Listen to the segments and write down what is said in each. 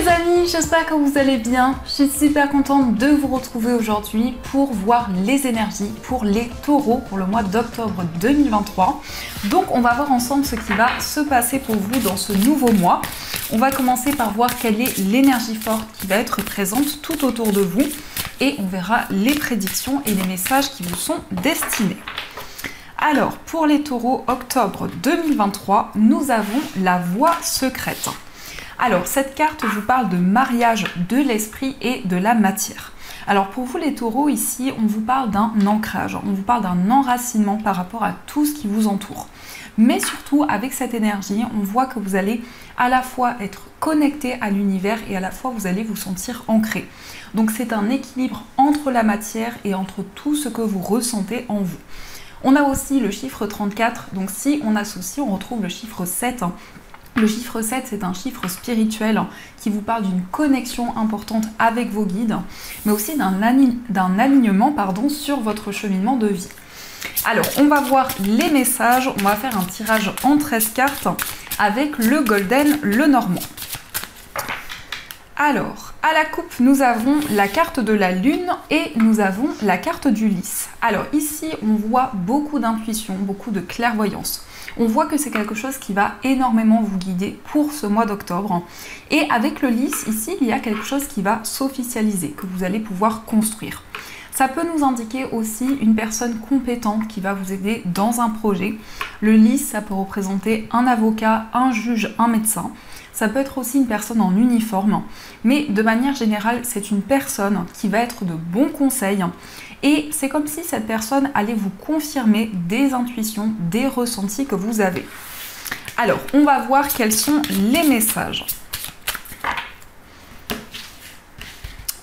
les amis, j'espère que vous allez bien. Je suis super contente de vous retrouver aujourd'hui pour voir les énergies pour les taureaux pour le mois d'octobre 2023. Donc on va voir ensemble ce qui va se passer pour vous dans ce nouveau mois. On va commencer par voir quelle est l'énergie forte qui va être présente tout autour de vous et on verra les prédictions et les messages qui vous sont destinés. Alors pour les taureaux octobre 2023, nous avons la voie secrète. Alors, cette carte vous parle de mariage de l'esprit et de la matière. Alors, pour vous les taureaux, ici, on vous parle d'un ancrage, on vous parle d'un enracinement par rapport à tout ce qui vous entoure. Mais surtout, avec cette énergie, on voit que vous allez à la fois être connecté à l'univers et à la fois vous allez vous sentir ancré. Donc, c'est un équilibre entre la matière et entre tout ce que vous ressentez en vous. On a aussi le chiffre 34, donc si on associe, on retrouve le chiffre 7. Le chiffre 7, c'est un chiffre spirituel qui vous parle d'une connexion importante avec vos guides, mais aussi d'un alignement sur votre cheminement de vie. Alors, on va voir les messages. On va faire un tirage en 13 cartes avec le Golden, le Normand. Alors, à la coupe, nous avons la carte de la Lune et nous avons la carte du Lys. Alors ici, on voit beaucoup d'intuition, beaucoup de clairvoyance. On voit que c'est quelque chose qui va énormément vous guider pour ce mois d'octobre. Et avec le Lys, ici, il y a quelque chose qui va s'officialiser, que vous allez pouvoir construire. Ça peut nous indiquer aussi une personne compétente qui va vous aider dans un projet. Le Lys, ça peut représenter un avocat, un juge, un médecin. Ça peut être aussi une personne en uniforme. Mais de manière générale, c'est une personne qui va être de bons conseils. Et c'est comme si cette personne allait vous confirmer des intuitions, des ressentis que vous avez. Alors, on va voir quels sont les messages.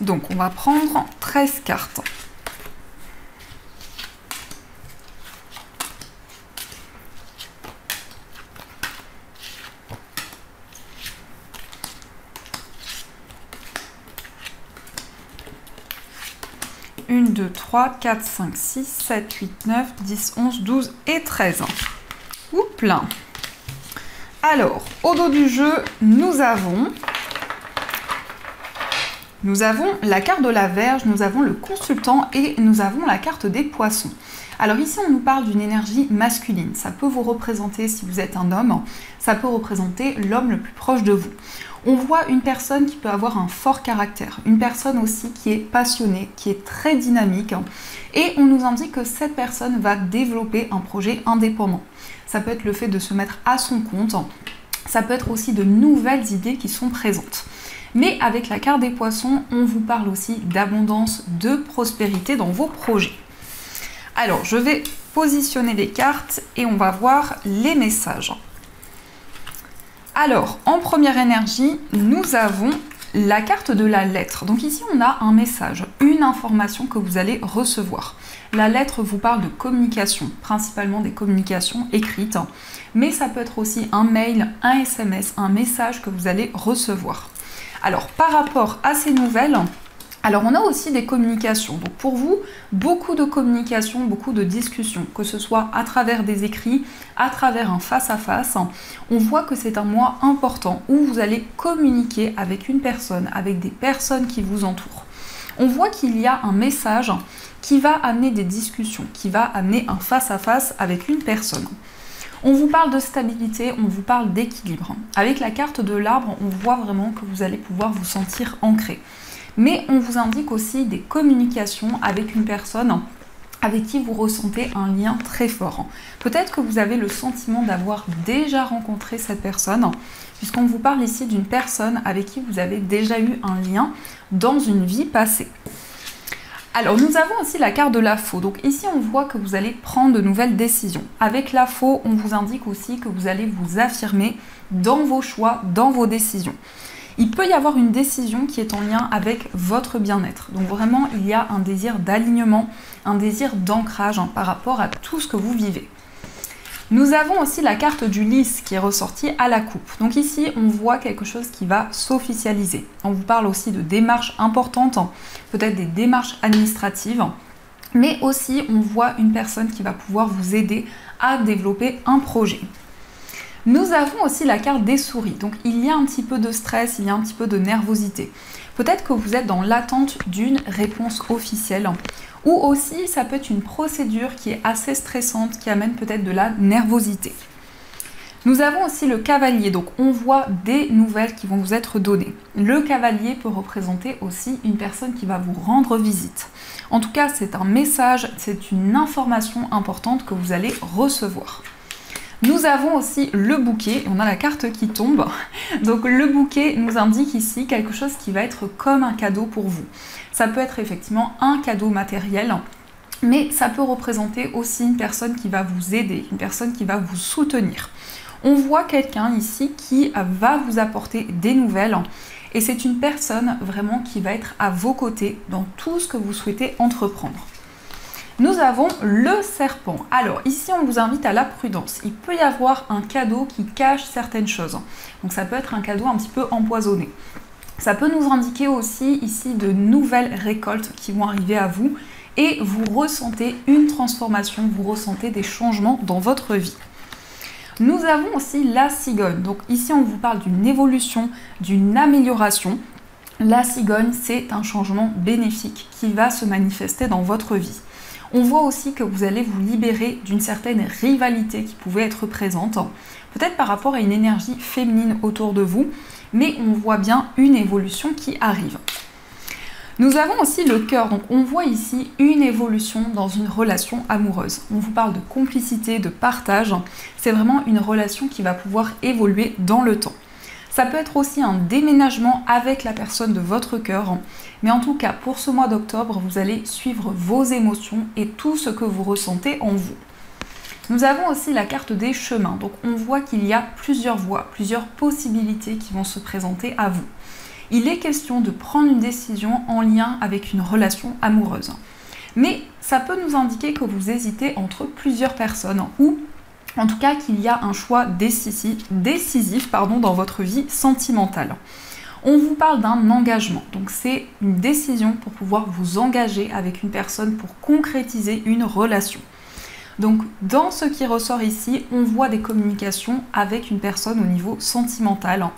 Donc, on va prendre 13 cartes. « 1, 2, 3, 4, 5, 6, 7, 8, 9, 10, 11, 12 et 13. » Oups, plein. Alors, au dos du jeu, nous avons la carte de la Vierge, nous avons le consultant et nous avons la carte des poissons. Alors ici, on nous parle d'une énergie masculine. Ça peut vous représenter, si vous êtes un homme, ça peut représenter l'homme le plus proche de vous. On voit une personne qui peut avoir un fort caractère, une personne aussi qui est passionnée, qui est très dynamique. Et on nous indique que cette personne va développer un projet indépendant. Ça peut être le fait de se mettre à son compte. Ça peut être aussi de nouvelles idées qui sont présentes. Mais avec la carte des poissons, on vous parle aussi d'abondance, de prospérité dans vos projets. Alors, je vais positionner les cartes et on va voir les messages. Alors, en première énergie, nous avons la carte de la lettre. Donc ici, on a un message, une information que vous allez recevoir. La lettre vous parle de communication, principalement des communications écrites, mais ça peut être aussi un mail, un SMS, un message que vous allez recevoir. Alors, par rapport à ces nouvelles, alors on a aussi des communications. Donc pour vous, beaucoup de communication, beaucoup de discussions, que ce soit à travers des écrits, à travers un face-à-face. On voit que c'est un mois important où vous allez communiquer avec une personne, avec des personnes qui vous entourent. On voit qu'il y a un message qui va amener des discussions, qui va amener un face-à-face avec une personne. On vous parle de stabilité, on vous parle d'équilibre. Avec la carte de l'arbre, on voit vraiment que vous allez pouvoir vous sentir ancré. Mais on vous indique aussi des communications avec une personne avec qui vous ressentez un lien très fort. Peut-être que vous avez le sentiment d'avoir déjà rencontré cette personne, puisqu'on vous parle ici d'une personne avec qui vous avez déjà eu un lien dans une vie passée. Alors, nous avons aussi la carte de la faux. Donc ici, on voit que vous allez prendre de nouvelles décisions. Avec la faux, on vous indique aussi que vous allez vous affirmer dans vos choix, dans vos décisions. Il peut y avoir une décision qui est en lien avec votre bien-être. Donc vraiment, il y a un désir d'alignement, un désir d'ancrage par rapport à tout ce que vous vivez. Nous avons aussi la carte du Lys qui est ressortie à la coupe. Donc ici, on voit quelque chose qui va s'officialiser. On vous parle aussi de démarches importantes, peut-être des démarches administratives, mais aussi on voit une personne qui va pouvoir vous aider à développer un projet. Nous avons aussi la carte des souris, donc il y a un petit peu de stress, il y a un petit peu de nervosité. Peut-être que vous êtes dans l'attente d'une réponse officielle, ou aussi ça peut être une procédure qui est assez stressante, qui amène peut-être de la nervosité. Nous avons aussi le cavalier, donc on voit des nouvelles qui vont vous être données. Le cavalier peut représenter aussi une personne qui va vous rendre visite. En tout cas, c'est un message, c'est une information importante que vous allez recevoir. Nous avons aussi le bouquet, on a la carte qui tombe. Donc le bouquet nous indique ici quelque chose qui va être comme un cadeau pour vous. Ça peut être effectivement un cadeau matériel, mais ça peut représenter aussi une personne qui va vous aider, une personne qui va vous soutenir. On voit quelqu'un ici qui va vous apporter des nouvelles et c'est une personne vraiment qui va être à vos côtés dans tout ce que vous souhaitez entreprendre. Nous avons le serpent. Alors ici on vous invite à la prudence. Il peut y avoir un cadeau qui cache certaines choses. Donc ça peut être un cadeau un petit peu empoisonné. Ça peut nous indiquer aussi ici de nouvelles récoltes qui vont arriver à vous et vous ressentez une transformation, vous ressentez des changements dans votre vie. Nous avons aussi la cigogne. Donc ici on vous parle d'une évolution, d'une amélioration. La cigogne, c'est un changement bénéfique qui va se manifester dans votre vie. On voit aussi que vous allez vous libérer d'une certaine rivalité qui pouvait être présente, peut-être par rapport à une énergie féminine autour de vous, mais on voit bien une évolution qui arrive. Nous avons aussi le cœur, donc on voit ici une évolution dans une relation amoureuse. On vous parle de complicité, de partage, c'est vraiment une relation qui va pouvoir évoluer dans le temps. Ça peut être aussi un déménagement avec la personne de votre cœur, mais en tout cas pour ce mois d'octobre, vous allez suivre vos émotions et tout ce que vous ressentez en vous. Nous avons aussi la carte des chemins, donc on voit qu'il y a plusieurs voies, plusieurs possibilités qui vont se présenter à vous. Il est question de prendre une décision en lien avec une relation amoureuse. Mais ça peut nous indiquer que vous hésitez entre plusieurs personnes ou en tout cas qu'il y a un choix décisif dans votre vie sentimentale. On vous parle d'un engagement, donc c'est une décision pour pouvoir vous engager avec une personne pour concrétiser une relation. Donc dans ce qui ressort ici, on voit des communications avec une personne au niveau sentimental.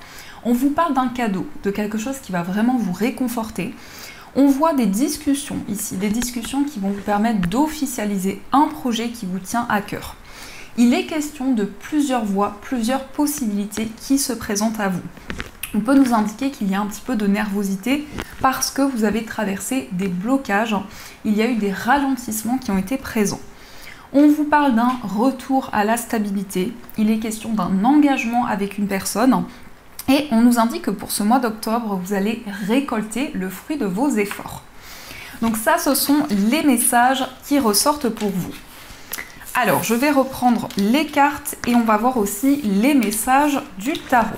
On vous parle d'un cadeau, de quelque chose qui va vraiment vous réconforter. On voit des discussions ici, des discussions qui vont vous permettre d'officialiser un projet qui vous tient à cœur. Il est question de plusieurs voies, plusieurs possibilités qui se présentent à vous. On peut nous indiquer qu'il y a un petit peu de nervosité parce que vous avez traversé des blocages, il y a eu des ralentissements qui ont été présents. On vous parle d'un retour à la stabilité, il est question d'un engagement avec une personne et on nous indique que pour ce mois d'octobre, vous allez récolter le fruit de vos efforts. Donc ça, ce sont les messages qui ressortent pour vous. Alors, je vais reprendre les cartes et on va voir aussi les messages du tarot.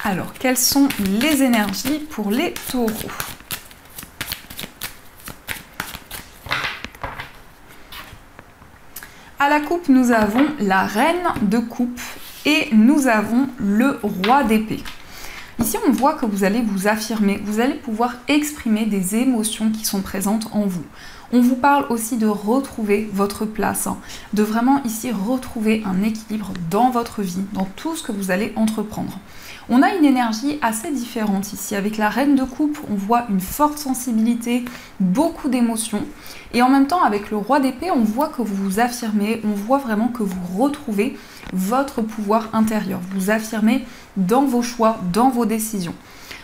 Alors, quelles sont les énergies pour les taureaux ? À la coupe, nous avons la reine de coupe et nous avons le roi d'épée. Ici, on voit que vous allez vous affirmer, vous allez pouvoir exprimer des émotions qui sont présentes en vous. On vous parle aussi de retrouver votre place, de vraiment ici retrouver un équilibre dans votre vie, dans tout ce que vous allez entreprendre. On a une énergie assez différente ici. Avec la reine de coupe, on voit une forte sensibilité, beaucoup d'émotions. Et en même temps, avec le roi d'épée, on voit que vous vous affirmez, on voit vraiment que vous retrouvez votre pouvoir intérieur. Vous vous affirmez dans vos choix, dans vos décisions.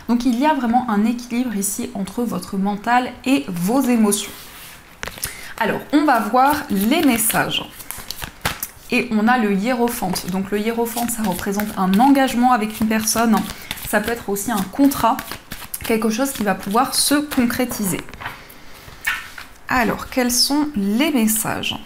Donc il y a vraiment un équilibre ici entre votre mental et vos émotions. Alors, on va voir les messages. Et on a le hiérophante. Donc le hiérophante, ça représente un engagement avec une personne. Ça peut être aussi un contrat, quelque chose qui va pouvoir se concrétiser. Alors, quels sont les messages ?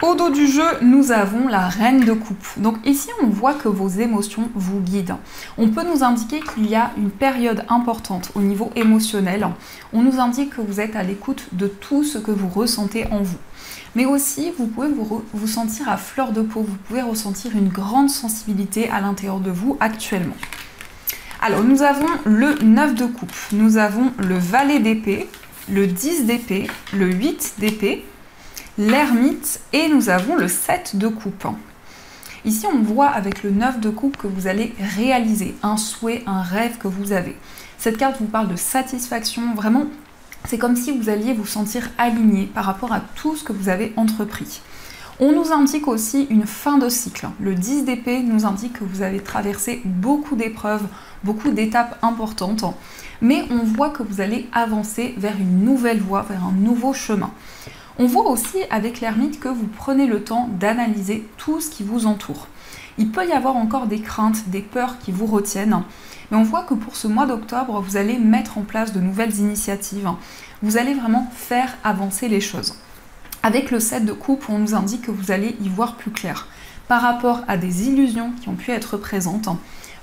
Au dos du jeu, nous avons la reine de coupe. Donc ici, on voit que vos émotions vous guident. On peut nous indiquer qu'il y a une période importante au niveau émotionnel. On nous indique que vous êtes à l'écoute de tout ce que vous ressentez en vous. mais aussi vous pouvez vous sentir à fleur de peau, vous pouvez ressentir une grande sensibilité à l'intérieur de vous actuellement. Alors nous avons le 9 de coupe, nous avons le valet d'épée, le 10 d'épée, le 8 d'épée, l'ermite et nous avons le 7 de coupe. Ici on voit avec le 9 de coupe que vous allez réaliser un souhait, un rêve que vous avez. Cette carte vous parle de satisfaction, vraiment c'est comme si vous alliez vous sentir aligné par rapport à tout ce que vous avez entrepris. On nous indique aussi une fin de cycle. Le 10 d'épée nous indique que vous avez traversé beaucoup d'épreuves, beaucoup d'étapes importantes, mais on voit que vous allez avancer vers une nouvelle voie, vers un nouveau chemin. On voit aussi avec l'ermite que vous prenez le temps d'analyser tout ce qui vous entoure. Il peut y avoir encore des craintes, des peurs qui vous retiennent, mais on voit que pour ce mois d'octobre, vous allez mettre en place de nouvelles initiatives. Vous allez vraiment faire avancer les choses. Avec le 7 de coupe, on nous indique que vous allez y voir plus clair. Par rapport à des illusions qui ont pu être présentes,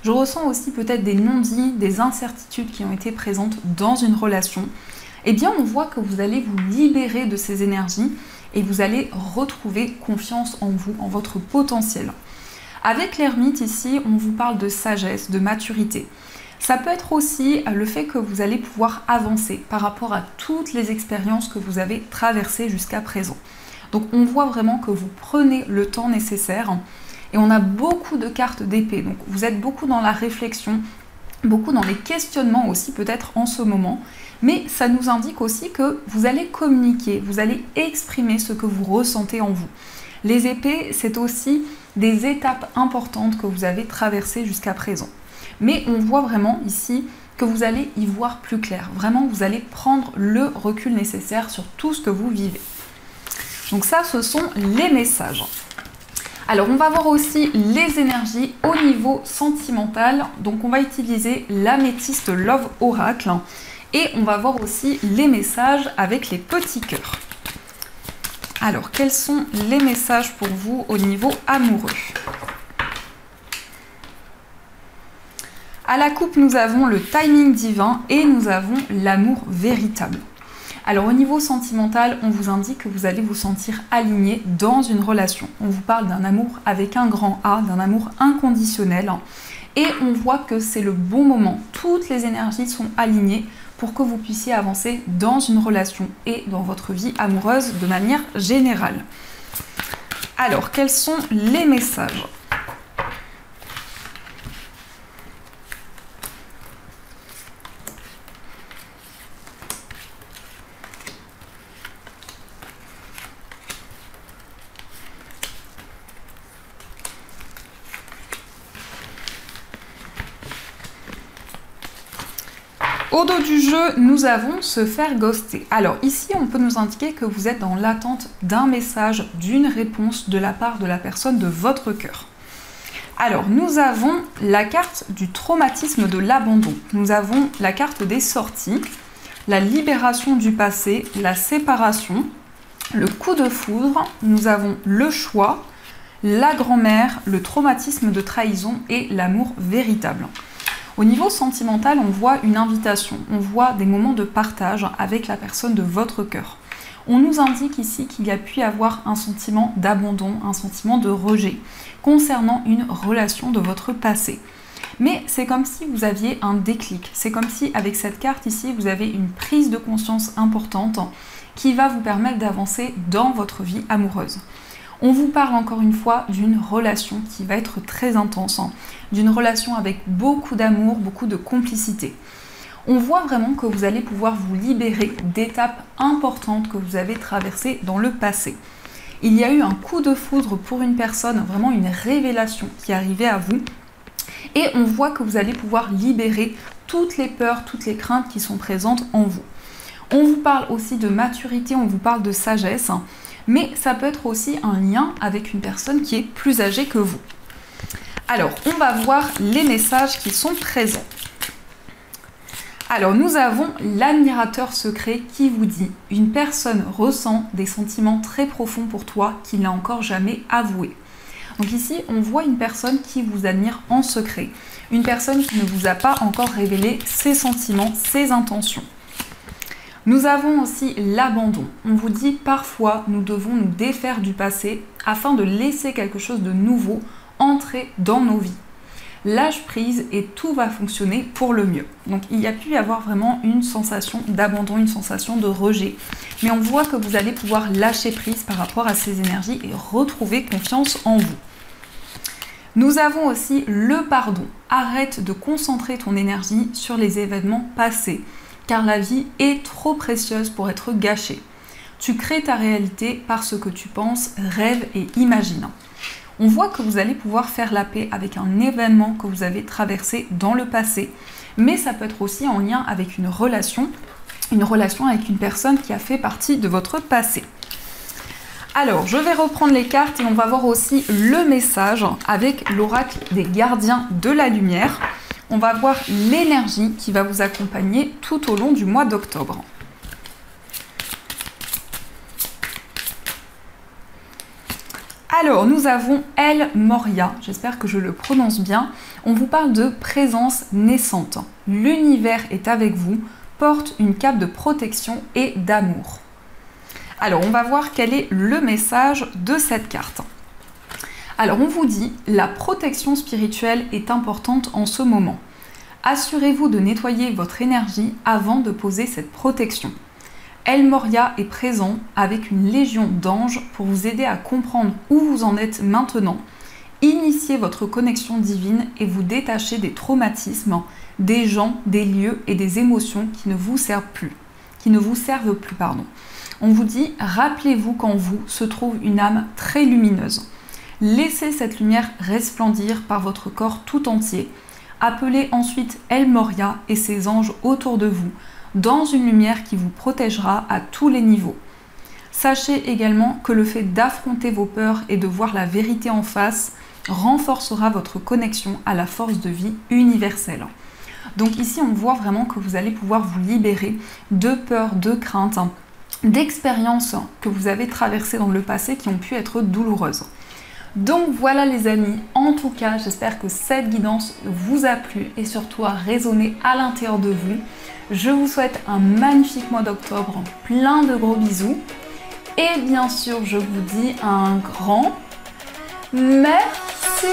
je ressens aussi peut-être des non-dits, des incertitudes qui ont été présentes dans une relation. Eh bien, on voit que vous allez vous libérer de ces énergies et vous allez retrouver confiance en vous, en votre potentiel. Avec l'ermite ici, on vous parle de sagesse, de maturité. Ça peut être aussi le fait que vous allez pouvoir avancer par rapport à toutes les expériences que vous avez traversées jusqu'à présent. Donc on voit vraiment que vous prenez le temps nécessaire et on a beaucoup de cartes d'épée. Donc vous êtes beaucoup dans la réflexion, beaucoup dans les questionnements aussi peut-être en ce moment. Mais ça nous indique aussi que vous allez communiquer, vous allez exprimer ce que vous ressentez en vous. Les épées, c'est aussi des étapes importantes que vous avez traversées jusqu'à présent. Mais on voit vraiment ici que vous allez y voir plus clair. Vraiment, vous allez prendre le recul nécessaire sur tout ce que vous vivez. Donc ça, ce sont les messages. Alors, on va voir aussi les énergies au niveau sentimental. Donc, on va utiliser l'améthyste Love Oracle. Et on va voir aussi les messages avec les petits cœurs. Alors, quels sont les messages pour vous au niveau amoureux? À la coupe, nous avons le timing divin et nous avons l'amour véritable. Alors, au niveau sentimental, on vous indique que vous allez vous sentir aligné dans une relation. On vous parle d'un amour avec un grand A, d'un amour inconditionnel. Et on voit que c'est le bon moment. Toutes les énergies sont alignées pour que vous puissiez avancer dans une relation et dans votre vie amoureuse de manière générale. Alors, quels sont les messages ? Au dos du jeu, nous avons se faire ghoster. Alors ici, on peut nous indiquer que vous êtes dans l'attente d'un message, d'une réponse de la part de la personne de votre cœur. Alors, nous avons la carte du traumatisme de l'abandon. Nous avons la carte des sorties, la libération du passé, la séparation, le coup de foudre, nous avons le choix, la grand-mère, le traumatisme de trahison et l'amour véritable. Au niveau sentimental, on voit une invitation, on voit des moments de partage avec la personne de votre cœur. On nous indique ici qu'il y a pu y avoir un sentiment d'abandon, un sentiment de rejet concernant une relation de votre passé. Mais c'est comme si vous aviez un déclic, c'est comme si avec cette carte ici, vous avez une prise de conscience importante qui va vous permettre d'avancer dans votre vie amoureuse. On vous parle encore une fois d'une relation qui va être très intense, d'une relation avec beaucoup d'amour, beaucoup de complicité. On voit vraiment que vous allez pouvoir vous libérer d'étapes importantes que vous avez traversées dans le passé. Il y a eu un coup de foudre pour une personne, vraiment une révélation qui arrivait à vous. Et on voit que vous allez pouvoir libérer toutes les peurs, toutes les craintes qui sont présentes en vous. On vous parle aussi de maturité, on vous parle de sagesse. Mais ça peut être aussi un lien avec une personne qui est plus âgée que vous. Alors, on va voir les messages qui sont présents. Alors, nous avons l'admirateur secret qui vous dit « Une personne ressent des sentiments très profonds pour toi qu'il n'a encore jamais avoués. » Donc ici, on voit une personne qui vous admire en secret. Une personne qui ne vous a pas encore révélé ses sentiments, ses intentions. Nous avons aussi l'abandon. On vous dit parfois nous devons nous défaire du passé afin de laisser quelque chose de nouveau entrer dans nos vies. Lâche prise et tout va fonctionner pour le mieux. Donc il y a pu y avoir vraiment une sensation d'abandon, une sensation de rejet. Mais on voit que vous allez pouvoir lâcher prise par rapport à ces énergies et retrouver confiance en vous. Nous avons aussi le pardon. Arrête de concentrer ton énergie sur les événements passés, car la vie est trop précieuse pour être gâchée. Tu crées ta réalité par ce que tu penses, rêves et imagines. On voit que vous allez pouvoir faire la paix avec un événement que vous avez traversé dans le passé, mais ça peut être aussi en lien avec une relation avec une personne qui a fait partie de votre passé. Alors, je vais reprendre les cartes et on va voir aussi le message avec l'oracle des gardiens de la lumière. On va voir l'énergie qui va vous accompagner tout au long du mois d'octobre. Alors, nous avons El Moria, j'espère que je le prononce bien. On vous parle de présence naissante. L'univers est avec vous, porte une cape de protection et d'amour. Alors, on va voir quel est le message de cette carte. Alors, on vous dit, la protection spirituelle est importante en ce moment. Assurez-vous de nettoyer votre énergie avant de poser cette protection. El Moria est présent avec une légion d'anges pour vous aider à comprendre où vous en êtes maintenant, initier votre connexion divine et vous détacher des traumatismes, des gens, des lieux et des émotions qui ne vous servent plus. On vous dit, rappelez-vous qu'en vous se trouve une âme très lumineuse. Laissez cette lumière resplendir par votre corps tout entier. Appelez ensuite El Moria et ses anges autour de vous, dans une lumière qui vous protégera à tous les niveaux. Sachez également que le fait d'affronter vos peurs et de voir la vérité en face renforcera votre connexion à la force de vie universelle. Donc ici, on voit vraiment que vous allez pouvoir vous libérer de peurs, de craintes, d'expériences que vous avez traversées dans le passé qui ont pu être douloureuses. Donc voilà les amis, en tout cas, j'espère que cette guidance vous a plu et surtout a résonné à l'intérieur de vous. Je vous souhaite un magnifique mois d'octobre, plein de gros bisous. Et bien sûr, je vous dis un grand merci.